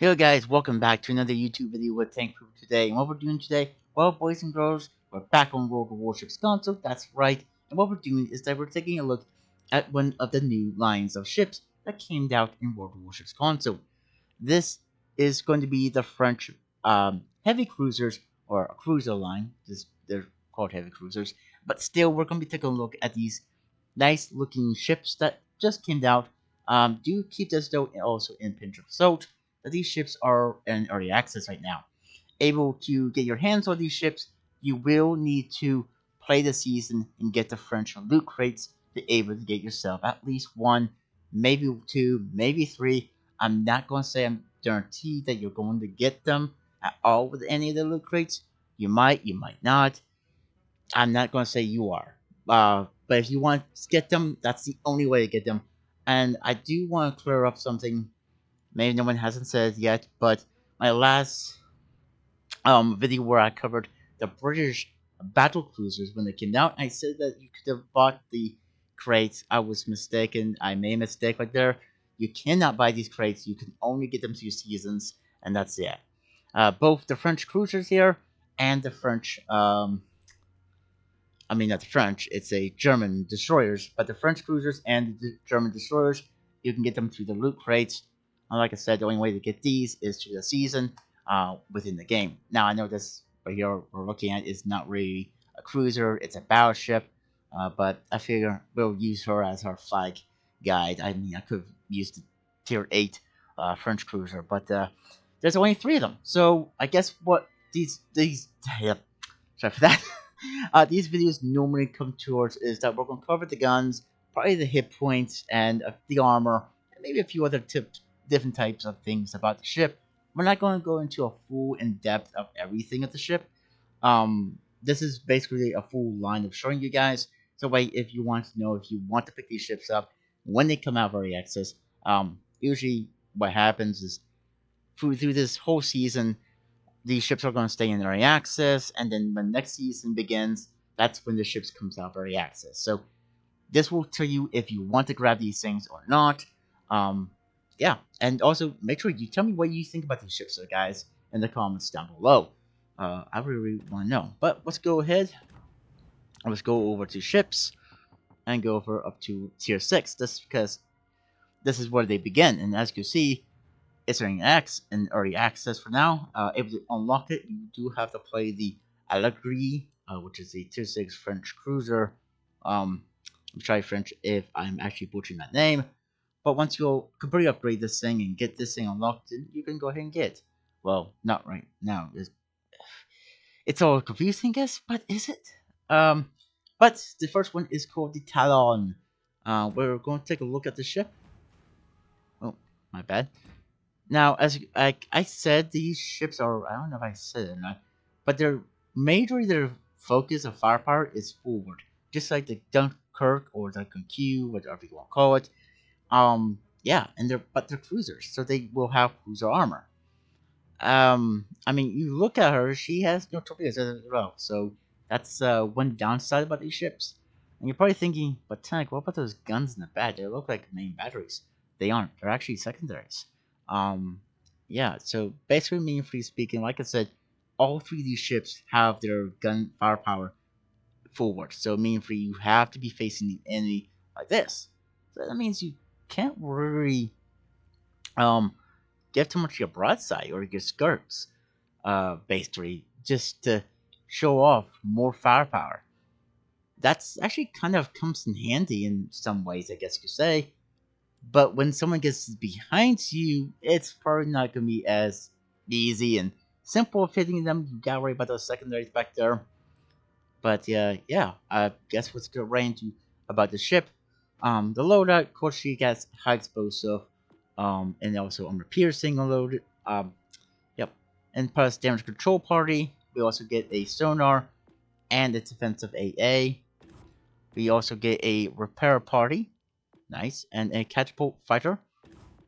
Hello guys, welcome back to another YouTube video with Tank Proof today. And what we're doing today, well boys and girls, we're back on World of Warships console, that's right. And what we're doing is that we're taking a look at one of the new lines of ships that came out in World of Warships console. This is going to be the French heavy cruisers, or a cruiser line. They're called heavy cruisers. But still, we're going to be taking a look at these nice looking ships that just came out. Do keep this though also in pinch of salt that these ships are in early access right now. Able to get your hands on these ships, you will need to play the season and get the French loot crates to be able to get yourself at least one, maybe two, maybe three. I'm not going to say I'm guaranteed that you're going to get them at all with any of the loot crates. You might not. I'm not going to say you are. But if you want to get them, that's the only way to get them. And I do want to clear up something maybe no one hasn't said yet, but my last video where I covered the British battle cruisers when they came out, I said that you could have bought the crates. I was mistaken. I made a mistake right there. You cannot buy these crates. You can only get them through seasons, and that's it. Both the French cruisers here and the French, I mean not the French, it's a German destroyers, but the French cruisers and the German destroyers, you can get them through the loot crates. And like I said, the only way to get these is through the season within the game. Now I know this right here we're looking at is not really a cruiser, it's a battleship, but I figure we'll use her as our flag guide. I mean, I could have used the tier 8 French cruiser, but there's only 3 of them. So I guess what these yeah, sorry for that. These videos normally come towards is that we're going to cover the guns, probably the hit points, and the armor, and maybe a few other different types of things about the ship. We're not going to go into a full in-depth of everything of the ship. This is basically a full line of showing you guys. So wait, if you want to know if you want to pick these ships up when they come out of early access, usually what happens is through this whole season, these ships are going to stay in early access, and then when next season begins, that's when the ships comes out of early access. So this will tell you if you want to grab these things or not. Yeah, and also make sure you tell me what you think about these ships, guys, in the comments down below. I really want to know. But let's go ahead. Let's go over to ships and go over up to tier 6. This because this is where they begin, and as you see, it's in early access for now. Able to unlock it, you do have to play the Allegri, which is a tier 6 French cruiser. I'm trying French if I'm actually butchering that name. But once you completely upgrade this thing and get this thing unlocked, you can go ahead and get it. Well, not right now. It's all confusing, I guess, but is it? But the first one is called the Talon. We're going to take a look at the ship. Oh, my bad. Now, as I said, these ships are, I don't know if I said it or not, but their focus of firepower is forward, just like the Dunkirk or the Q, whatever you want to call it. Yeah, and they're cruisers, so they will have cruiser armor. I mean, you look at her; she has no torpedoes as well, so that's one downside about these ships. And you're probably thinking, but Tank, what about those guns in the back? They look like main batteries. They aren't. They're actually secondaries. Um, yeah. So basically, meaningfully speaking, like I said, all 3 of these ships have their gun firepower forward. So meaningfully, you have to be facing the enemy like this. So that means you can't really um give too much of your broadside or your skirts, basically, just to show off more firepower. That's actually kind of comes in handy in some ways, I guess you could say. But when someone gets behind you, it's probably not going to be as easy and simple of hitting them. You gotta worry about those secondaries back there. But yeah, I guess what's good right into about the ship. The loadout, of course, she gets high explosive, and also armor piercing loaded. Yep, and plus damage control party. We also get a sonar and a defensive AA. We also get a repair party, nice, and a catapult fighter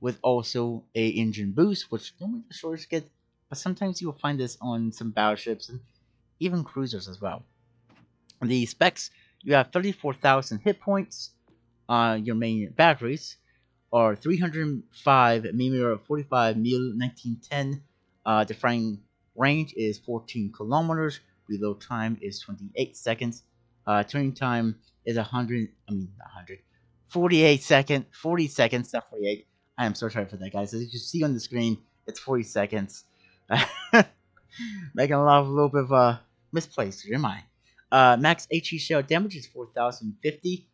with also a engine boost, which normally the destroyers get, but sometimes you will find this on some battleships and even cruisers as well. The specs, you have 34,000 hit points, your main batteries, are 305 mm 45 mil 1910. The firing range is 14 kilometers. Reload time is 28 seconds. Turning time is 100. I mean, 100. 48 second. 40 seconds. Not 48. I am so sorry for that, guys. As you see on the screen, it's 40 seconds. Making a lot of a little bit of misplaced. Your mind. Max HE shell damage is 4,050.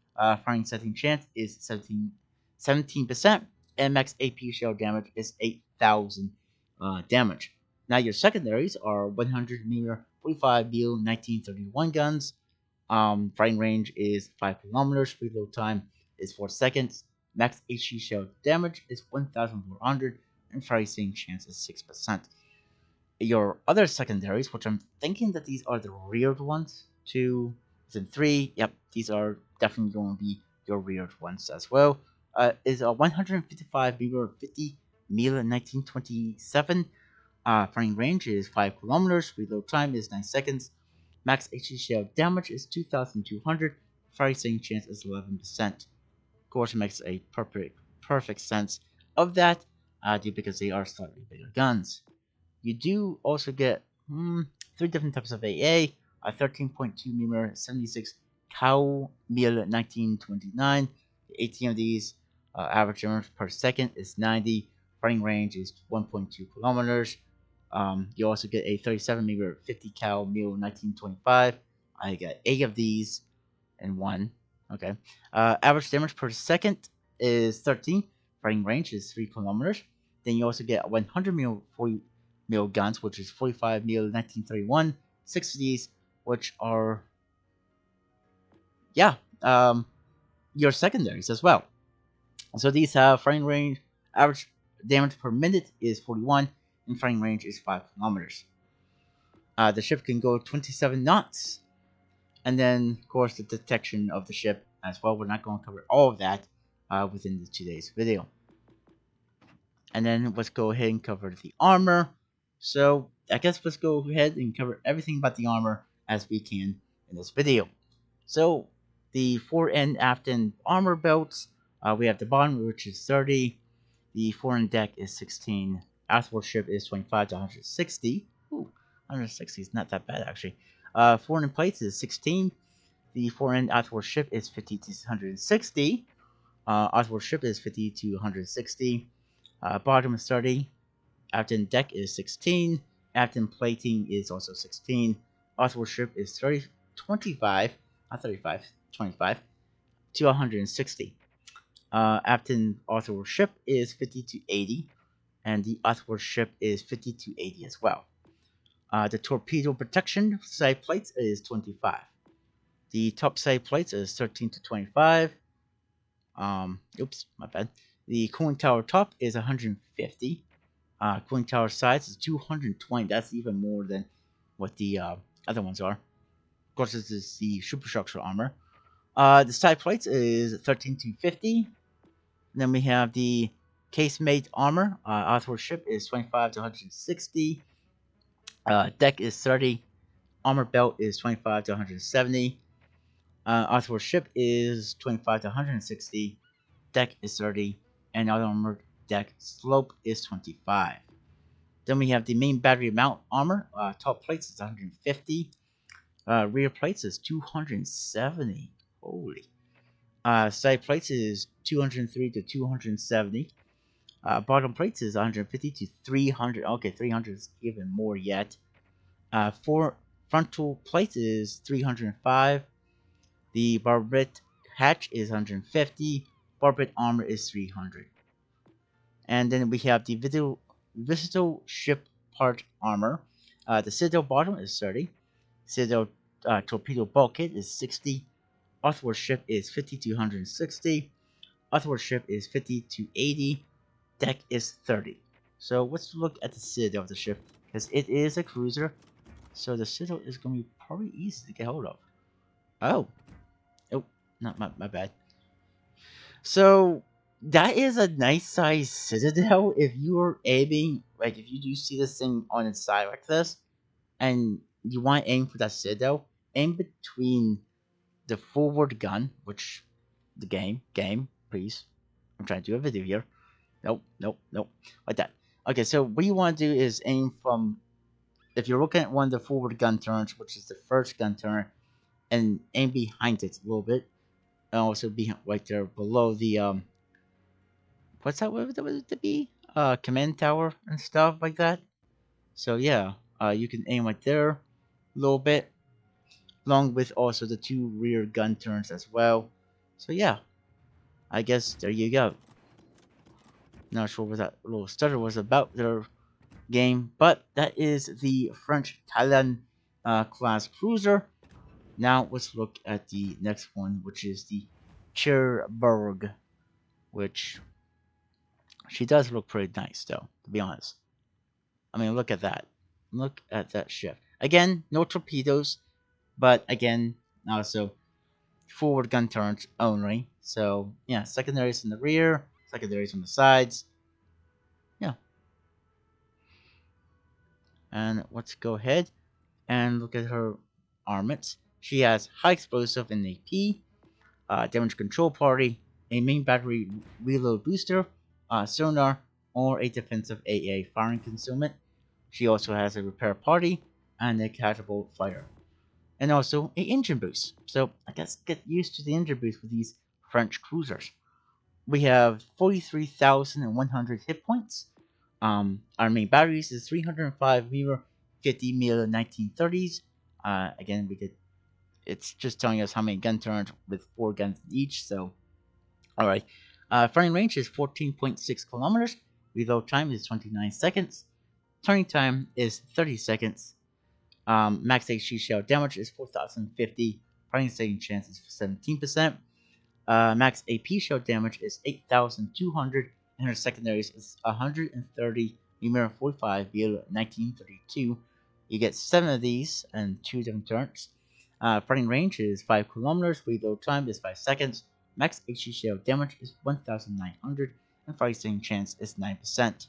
Firing setting chance is 17%, and max AP shell damage is 8,000 damage. Now your secondaries are 100 mm 45 BU 1931 guns. Firing range is 5 kilometers. Reload time is 4 seconds. Max HE shell damage is 1,400, and firing chance is 6%. Your other secondaries, which I'm thinking that these are the reared ones, 2 and 3, yep, these are definitely going to be your reared ones as well, is a 155 beaver 50 mil 1927. Firing range is 5 kilometers, reload time is 9 seconds, max HE shell damage is 2,200, firing chance is 11%. Of course, it makes a perfect sense of that, due because they are slightly bigger guns. You do also get 3 different types of AA, a 13.2 mm 76 cow mil 1929. 18 of these, average damage per second is 90. Firing range is 1.2 kilometers. You also get a 37 mm 50 cal mil 1925. I got 8 of these and 1. Okay. Average damage per second is 13. Firing range is 3 kilometers. Then you also get 100 mil 40 mil guns, which is 45 mil 1931. 6 of these, which are, yeah, your secondaries as well. So these have firing range, average damage per minute is 41, and firing range is 5 kilometers. The ship can go 27 knots, and then, of course, the detection of the ship as well. We're not going to cover all of that within today's video. And then let's go ahead and cover the armor. So I guess let's go ahead and cover everything about the armor as we can in this video. So the fore and aft end armor belts, we have the bottom, which is 30. The fore and deck is 16. Aft ship is 25 to 160. Ooh, 160 is not that bad actually. Fore and plates is 16. The fore and aft ship is 50 to 160. Aft ship is 50 to 160. Bottom is 30. Aft deck is 16. Aft plating is also 16. Aft ship is 30, 25, not 35, 25 to 160. Aft ship is 50 to 80, and the aft ship is 50 to 80 as well. The torpedo protection side plates is 25. The top side plates is 13 to 25. Oops, my bad. The cooling tower top is 150. Cooling tower size is 220. That's even more than what the other ones are. Of course, this is the superstructure armor. The side plates is 13 to 50. And then we have the casemate armor. Outward ship is 25 to 160. Deck is 30. Armor belt is 25 to 170. Outward ship is 25 to 160. Deck is 30. And armored deck slope is 25. Then we have the main battery mount armor. Top plates is 150. Rear plates is 270. Holy. Side plates is 203 to 270. Bottom plates is 150 to 300. Okay, 300 is even more yet. For frontal plates is 305. The barbette hatch is 150. Barbette armor is 300. And then we have the Visital ship part armor. The Citadel bottom is 30. Citadel torpedo bulkhead is 60. Athwart ship is 50 to 160. Athwart ship is 50 to 80. Deck is 30. So let's look at the Citadel of the ship, because it is a cruiser. So the Citadel is going to be probably easy to get hold of. Oh, not my bad. So that is a nice size Citadel. If you are aiming, like if you do see this thing on its side like this, and you want to aim for that Citadel, aim between the forward gun, which the game, please. I'm trying to do a video here. Nope, nope, nope. Like that. Okay, so what you want to do is aim from, if you're looking at one of the forward gun turns, which is the first gun turn, and aim behind it a little bit, and also be right there below the what's that? What would it be? Command tower and stuff like that. So yeah, you can aim right there a little bit, along with also the two rear gun turns as well. So yeah, I guess there you go. Not sure what that little stutter was about their game, but that is the French Talon class cruiser. Now let's look at the next one, which is the Cherbourg, which she does look pretty nice, though, to be honest. I mean, look at that. Look at that ship. Again, no torpedoes, but again, also forward gun turrets only. So, yeah, secondaries in the rear, secondaries on the sides. Yeah. And let's go ahead and look at her armaments. She has high explosive in AP, damage control party, a main battery reload booster, sonar, or a defensive AA firing concealment. She also has a repair party and a catapult fire, and also a engine boost. So I guess get used to the engine boost with these French cruisers. We have 43,100 hit points. Our main batteries is 305 mirror 50 mil 1930s. Again, we could. It's just telling us how many gun turns with 4 guns each. So, all right. Firing range is 14.6 kilometers. Reload time is 29 seconds. Turning time is 30 seconds. Max HE shell damage is 4,050. Fighting saving chance is 17%. Max AP shell damage is 8,200. And her secondaries is 130. Numero 45 via 1932. You get 7 of these and 2 different turns. Fighting range is 5 kilometers. Reload time is 5 seconds. Max HE shell damage is 1,900. And fighting saving chance is 9%.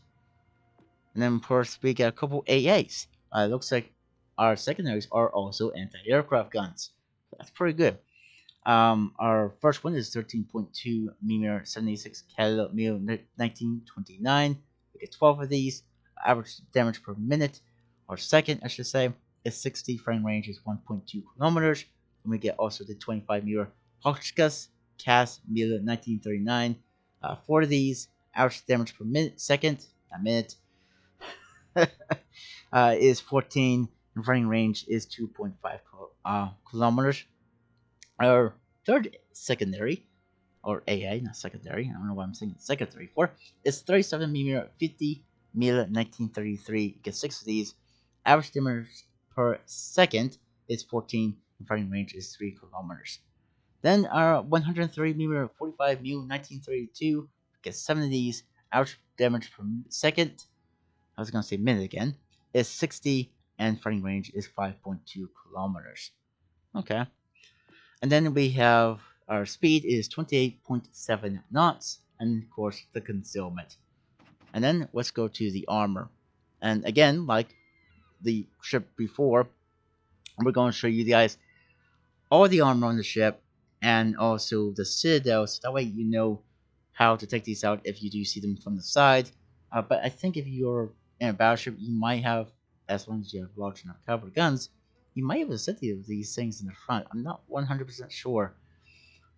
And then, of course, we get a couple AAs. It looks like our secondaries are also anti-aircraft guns. That's pretty good. Our first one is 13.2 mm 76 cal mil 1929. We get 12 of these. Average damage per minute, or second, I should say, is 60. Frame range is 1.2 kilometers. And we get also the 25 mm Hochschuss Cas mil 1939. 4 of these. Average damage per minute, second, a minute, is 14, and running range is 2.5 kilometers. Our third secondary, or AA, not secondary, I don't know why I'm saying secondary for, is 37mm 50 mil 1933. You get 6 of these. Average damage per second is 14, and firing range is 3 kilometers. Then our 103mm 45 mil 1932 gets 7 of these. Average damage per second, I was going to say minute again, is 60, and firing range is 5.2 kilometers. Okay. And then we have our speed is 28.7 knots, and of course the concealment. And then let's go to the armor. And again, like the ship before, we're going to show you guys all the armor on the ship and also the citadel, so that way you know how to take these out if you do see them from the side. But I think if you're in a battleship, you might have, as long as you have large enough caliber guns, you might have a set of these things in the front. I'm not 100% sure.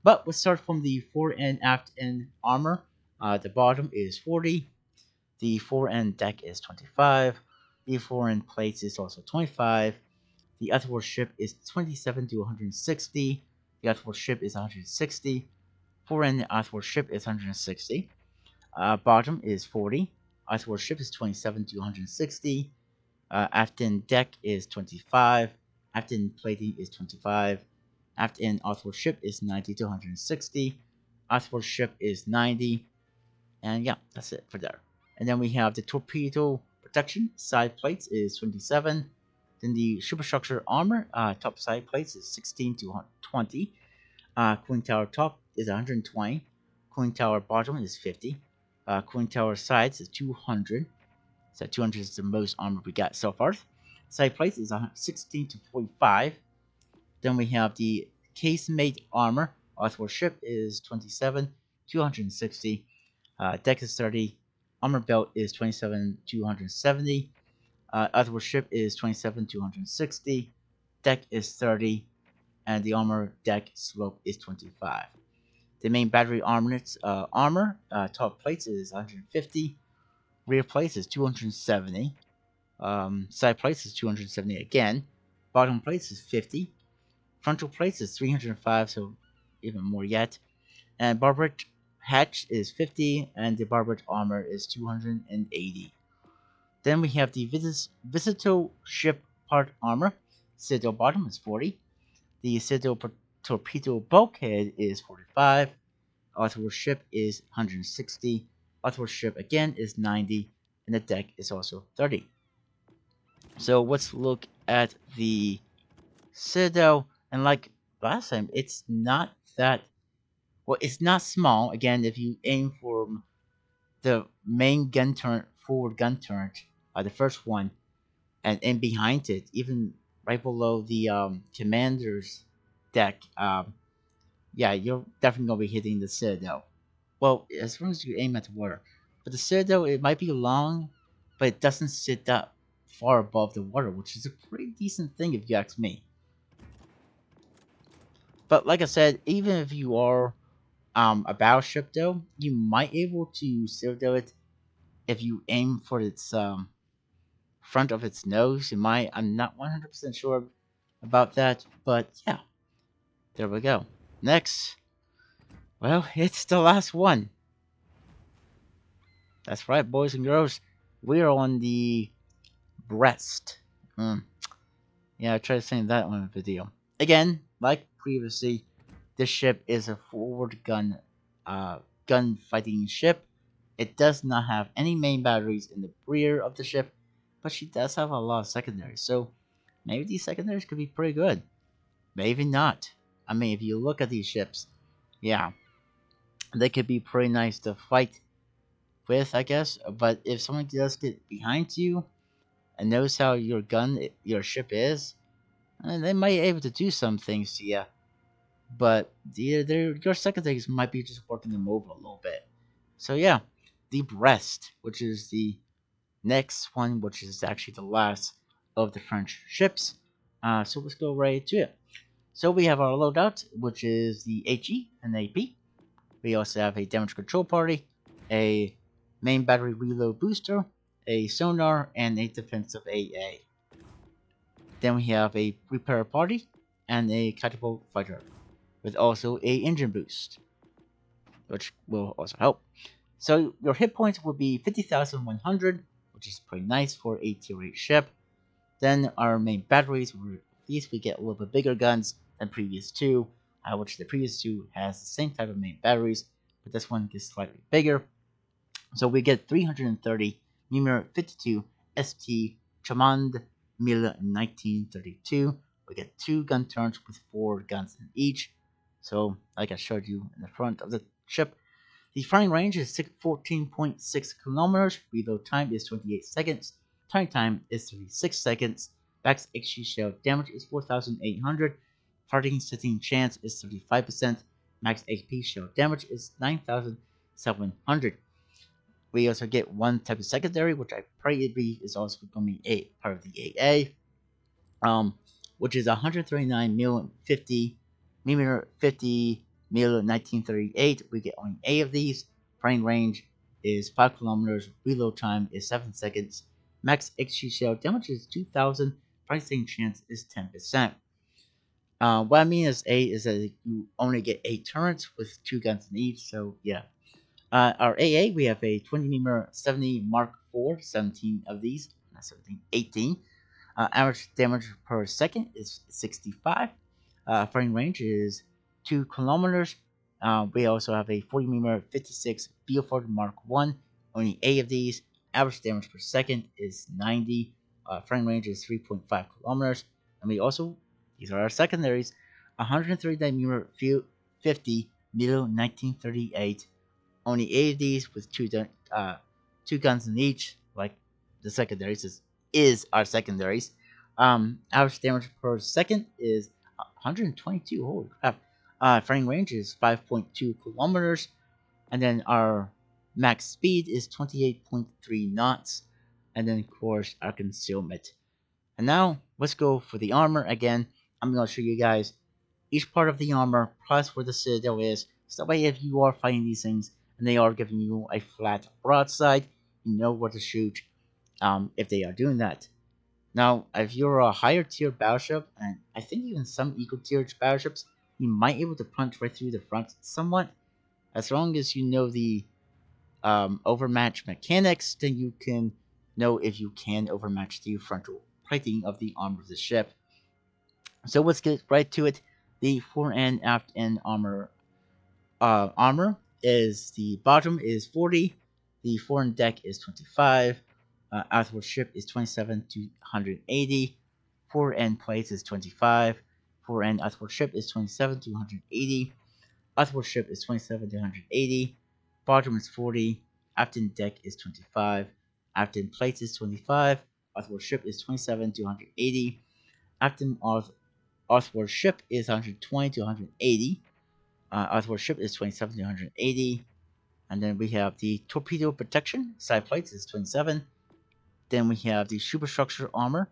But let's start from the fore and aft end armor. The bottom is 40. The fore end deck is 25. The fore end plates is also 25. The athwart ship is 27 to 160. The athwart ship is 160. Fore end athwart ship is 160. Bottom is 40. Athwart ship is 27 to 160. Aft end deck is 25. Aft end plating is 25. Aft end athwart ship is 90 to 160. Athwart ship is 90. And yeah, that's it for there. And then we have the torpedo protection. Side plates is 27. Then the superstructure armor, top side plates is 16 to 20. Cooling tower top is 120. Cooling tower bottom is 50. Cooling tower sides is 200. So 200 is the most armor we got so far. Side plates is 16 to 45. Then we have the casemate armor. Athwart ship is 27, 260. Deck is 30. Armor belt is 27,270. Earthwork ship is 27,260. Deck is 30, and the armor deck slope is 25. The main battery armor top plates is 150. Rear plates is 270. Side plates is 270 again. Bottom plates is 50. Frontal plates is 305, so even more yet. And barbette hatch is 50, and the barbette armor is 280. Then we have the Visitor ship part armor. Citadel bottom is 40. The Citadel torpedo bulkhead is 45. Author ship is 160. Author ship again is 90. And the deck is also 30. So let's look at the Citadel. And like last time, it's not that. Well, it's not small. Again, if you aim for the main gun turret, forward gun turret, the first one, and in behind it, even right below the commander's deck, yeah, you're definitely gonna be hitting the Citadel. Well, as long as you aim at the water, but the Citadel it might be long, but it doesn't sit that far above the water, which is a pretty decent thing if you ask me. But like I said, even if you are a battleship, though, you might be able to Citadel it if you aim for its front of its nose. You might. I'm not 100% sure about that, but yeah, there we go. Next, well, it's the last one. That's right, boys and girls. We are on the breast. Yeah, I tried saying that on the video. Again, like previously, this ship is a forward gunfighting ship. It does not have any main batteries in the rear of the ship, but she does have a lot of secondaries. So maybe these secondaries could be pretty good. Maybe not. I mean, if you look at these ships, yeah, they could be pretty nice to fight with, I guess. But if someone does get behind you and knows how your ship is, they might be able to do some things to you. But your secondaries might be just working them over a little bit. So yeah, the breast, which is the next one, which is actually the last of the French ships. So let's go right to it. So we have our loadout, which is the HE and AP. We also have a damage control party, a main battery reload booster, a sonar, and a defensive AA. Then we have a repair party and a catapult fighter, with also a engine boost, which will also help. So your hit points will be 50,100, which is pretty nice for a tier 8 ship. Then our main batteries, at least we get a little bit bigger guns than previous two, which the previous two has the same type of main batteries, but this one gets slightly bigger. So we get 330 Numero 52 ST Chamand 1932. We get 2 gun turns with 4 guns in each. So, like I showed you in the front of the ship, the firing range is 14.6 kilometers. Reload time is 28 seconds. Turn time is 36 seconds. Max XG shell damage is 4,800. Fighting setting chance is 35%. Max HP shell damage is 9,700. We also get one type of secondary, which I pray is also going to be a part of the AA, which is 139 mil 50 millimeter 50 mil 1938. We get only 8 of these. Firing range is 5 kilometers. Reload time is 7 seconds. Max XG shell damage is 2,000. Fighting chance is 10%. What I mean is 8 is that you only get 8 turrets with 2 guns in each. So yeah. Our AA, we have a 20mm 70 Mark IV, 17 of these, not 17, 18. Average damage per second is 65. Firing range is 2 kilometers. We also have a 40mm 56 Beaufort Mark I, only 8 of these. Average damage per second is 90. Firing range is 3.5 kilometers. And we also, these are our secondaries, 139mm 50 Mil 1938. Only 8 of these with 2 guns in each, like the secondaries is our secondaries. Average damage per second is 122. Holy crap! Firing range is 5.2 kilometers, and then our Max speed is 28.3 knots. And then, of course, our concealment. And now, let's go for the armor again. I'm going to show you guys each part of the armor, plus where the citadel is. So that way, if you are fighting these things and they are giving you a flat broadside, you know where to shoot if they are doing that. Now, if you're a higher tier battleship, and I think even some equal tier battleships, you might be able to punch right through the front somewhat. As long as you know the overmatch mechanics, then you can know if you can overmatch the frontal plating of the armor of the ship. So let's get right to it. The fore and aft end armor is the bottom is 40, the fore and deck is 25, athwart ship is 27 to 180, fore end plates is 25, fore end athwart ship is 27 to 180, athwart ship is 27 to 180, bottom is 40, aft end deck is 25, aft end plates is 25, athwart ship is 27 to 180, aft end athwart ship is 120 to 180. Athwart ship is 27 to 180. And then we have the torpedo protection. Side plates is 27. Then we have the superstructure armor.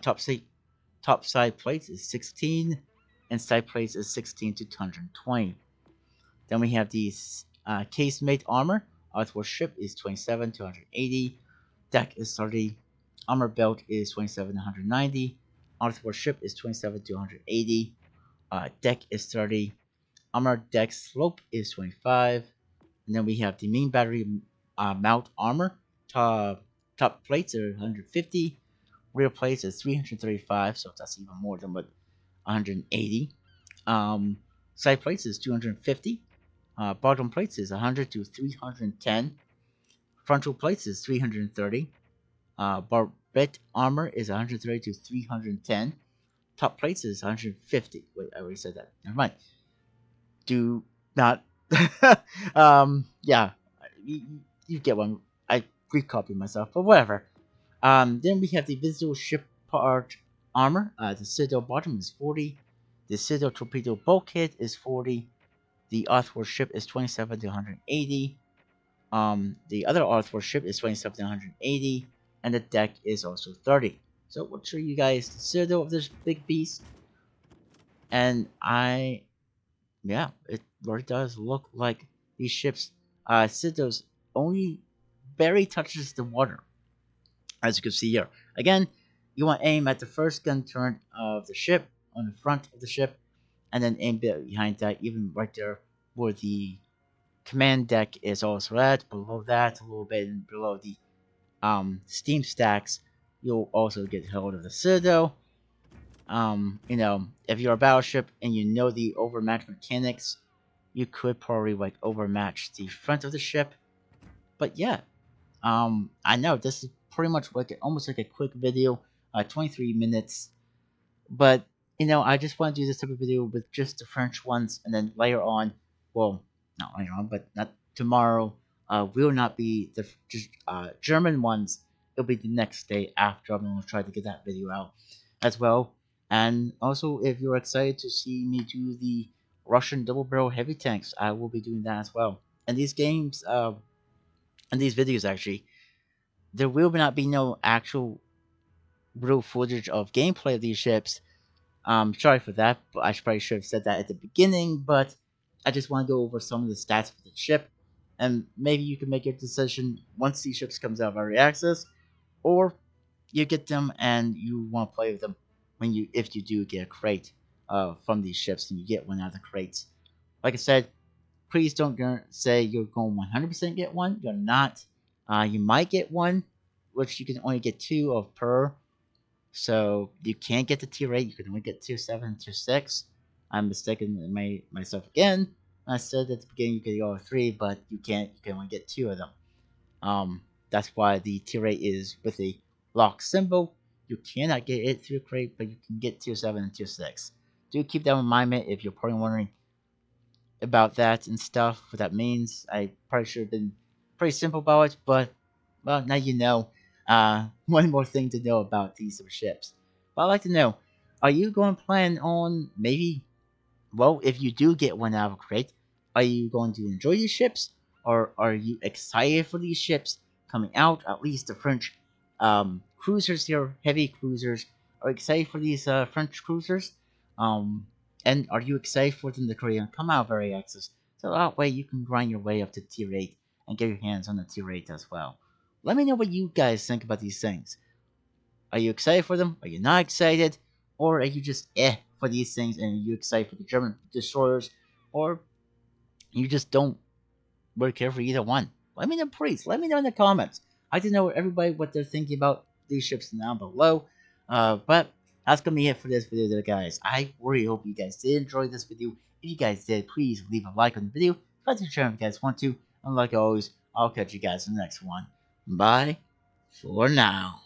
Top side plates is 16. And side plates is 16 to 220. Then we have the casemate armor. Athwart ship is 27 to 180. Deck is 30. Armor belt is 27 to 190. Athwart ship is 27 to 180. Deck is 30. Armor deck slope is 25. And then we have the main battery mount armor. Top plates are 150. Rear plates is 335, so that's even more than what 180. Side plates is 250. Bottom plates is 100 to 310. Frontal plates is 330. Barbette armor is 130 to 310. Top plates is 150. Wait, I already said that. Never mind. Do not. Yeah, you get one. I recopied myself, but whatever. Then we have the visible ship part armor. The Citadel bottom is 40. The Citadel torpedo bulkhead is 40. The Athwart ship is 27 to 180. The other Athwart ship is 27 to 180. And the deck is also 30. So we'll show you guys the Citadel of this big beast. And yeah, it really does look like these ships. Citadel's only barely touches the water, as you can see here. Again, you want to aim at the first gun turret of the ship, on the front of the ship, and then aim behind that, even right there where the command deck is also at. Below that, a little bit below the steam stacks, you'll also get hold of the Citadel. If you're a battleship and you know the overmatch mechanics, you could probably like overmatch the front of the ship. But yeah, I know this is pretty much like almost like a quick video, 23 minutes. But I just want to do this type of video with just the French ones, and then later on, well, not later on, but not tomorrow, will not be the German ones. It'll be the next day after. I'm gonna try to get that video out as well. And also, if you're excited to see me do the Russian double barrel heavy tanks, I will be doing that as well. And these games, and these videos actually, there will not be no actual real footage of gameplay of these ships. Sorry for that, but I probably should have said that at the beginning, but I just want to go over some of the stats for the ship, and maybe you can make your decision once these ships comes out of early access, or you get them and you want to play with them if you do get a crate from these ships and you get one out of the crates. Like I said, please don't say you're going 100% get one. You're not. You might get one, which you can only get 2 of per. So you can't get the tier 8. You can only get tier 7 tier 6. I'm mistaken myself again. I said at the beginning you could go 3, but you can't. You can only get 2 of them. That's why the tier 8 is with a lock symbol. You cannot get it through a crate, but you can get tier 7 and tier 6. Do keep that in mind if you're probably wondering about that and stuff, what that means. I probably should have been pretty simple about it, but, well, now you know. One more thing to know about these ships. But I'd like to know, are you going to plan on maybe, well, if you do get one out of a crate, are you going to enjoy these ships? Or are you excited for these ships coming out? At least the French cruisers here, heavy cruisers, are excited for these French cruisers. Um, and are you excited for them to come out very access? So that way you can grind your way up to tier 8 and get your hands on the tier 8 as well. Let me know what you guys think about these things. Are you excited for them? Are you not excited? Or are you just for these things and are you excited for the German destroyers? Or you just don't really care for either one? Let me know, please. Let me know in the comments. I like to know everybody what they're thinking about these ships down below. But that's gonna be it for this video, there, guys. I really hope you guys did enjoy this video. If you guys did, please leave a like on the video. Subscribe to the channel if you guys want to. And like always, I'll catch you guys in the next one. Bye for now.